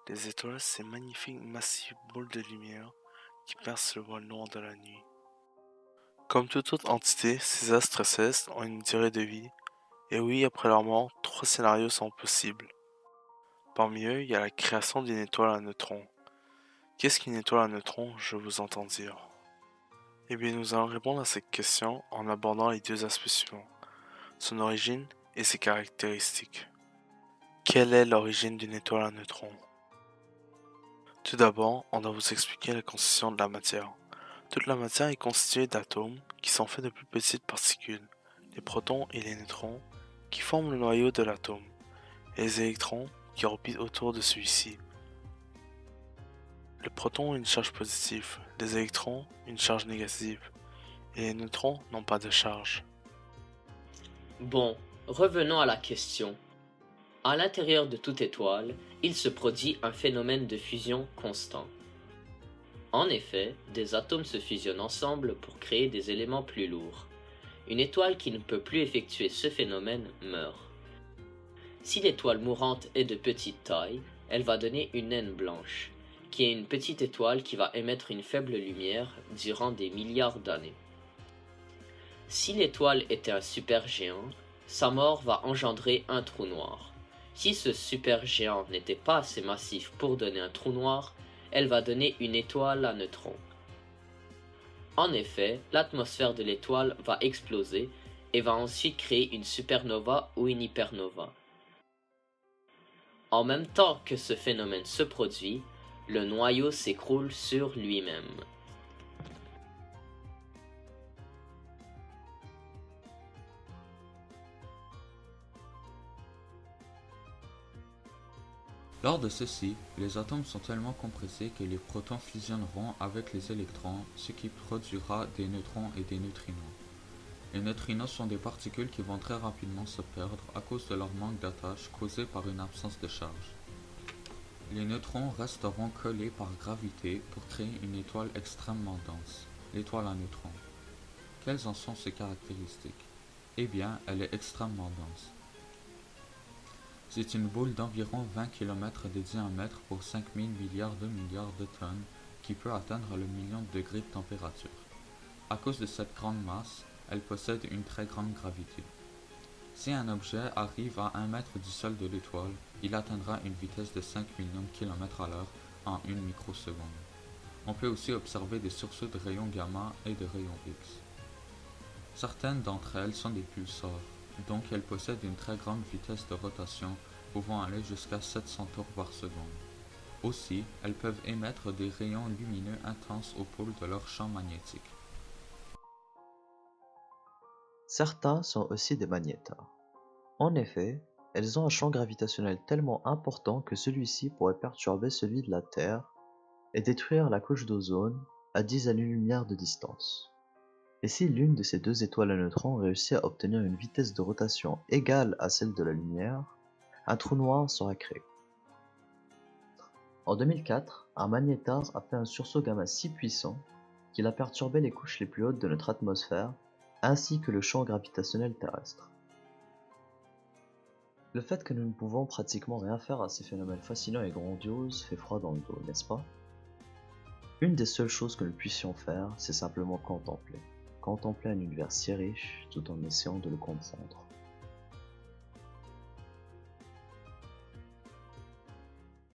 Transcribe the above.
Les étoiles, ces magnifiques massives boules de lumière qui percent le voile noir de la nuit. Comme toute autre entité, ces astres célestes ont une durée de vie, et oui, après leur mort, trois scénarios sont possibles. Parmi eux, il y a la création d'une étoile à neutrons. Qu'est-ce qu'une étoile à neutrons, je vous entends dire? Eh bien, nous allons répondre à cette question en abordant les deux aspects suivants, son origine et ses caractéristiques. Quelle est l'origine d'une étoile à neutrons? Tout d'abord, on doit vous expliquer la constitution de la matière. Toute la matière est constituée d'atomes qui sont faits de plus petites particules, les protons et les neutrons, qui forment le noyau de l'atome, et les électrons qui orbitent autour de celui-ci. Les protons ont une charge positive, les électrons une charge négative, et les neutrons n'ont pas de charge. Bon, revenons à la question. À l'intérieur de toute étoile, il se produit un phénomène de fusion constant. En effet, des atomes se fusionnent ensemble pour créer des éléments plus lourds. Une étoile qui ne peut plus effectuer ce phénomène meurt. Si l'étoile mourante est de petite taille, elle va donner une naine blanche, qui est une petite étoile qui va émettre une faible lumière durant des milliards d'années. Si l'étoile était un supergéant, sa mort va engendrer un trou noir. Si ce supergéant n'était pas assez massif pour donner un trou noir, elle va donner une étoile à neutrons. En effet, l'atmosphère de l'étoile va exploser et va ensuite créer une supernova ou une hypernova. En même temps que ce phénomène se produit, le noyau s'écroule sur lui-même. Lors de ceci, les atomes sont tellement compressés que les protons fusionneront avec les électrons, ce qui produira des neutrons et des neutrinos. Les neutrinos sont des particules qui vont très rapidement se perdre à cause de leur manque d'attache causé par une absence de charge. Les neutrons resteront collés par gravité pour créer une étoile extrêmement dense, l'étoile à neutrons. Quelles en sont ses caractéristiques? Eh bien, elle est extrêmement dense. C'est une boule d'environ 20 km de diamètre pour 5000 milliards de tonnes qui peut atteindre le million de degrés de température. À cause de cette grande masse, elle possède une très grande gravité. Si un objet arrive à 1 mètre du sol de l'étoile, il atteindra une vitesse de 5 millions de km à l'heure en une microseconde. On peut aussi observer des sursauts de rayons gamma et de rayons X. Certaines d'entre elles sont des pulsars, donc elles possèdent une très grande vitesse de rotation pouvant aller jusqu'à 700 tours par seconde. Aussi, elles peuvent émettre des rayons lumineux intenses au pôle de leur champ magnétique. Certains sont aussi des magnétars. En effet, elles ont un champ gravitationnel tellement important que celui-ci pourrait perturber celui de la Terre et détruire la couche d'ozone à 10 années-lumière de distance. Et si l'une de ces deux étoiles à neutrons réussit à obtenir une vitesse de rotation égale à celle de la lumière, un trou noir sera créé. En 2004, un magnétar a fait un sursaut gamma si puissant qu'il a perturbé les couches les plus hautes de notre atmosphère, ainsi que le champ gravitationnel terrestre. Le fait que nous ne pouvons pratiquement rien faire à ces phénomènes fascinants et grandioses fait froid dans le dos, n'est-ce pas? Une des seules choses que nous puissions faire, c'est simplement contempler. Contempler un univers si riche tout en essayant de le comprendre.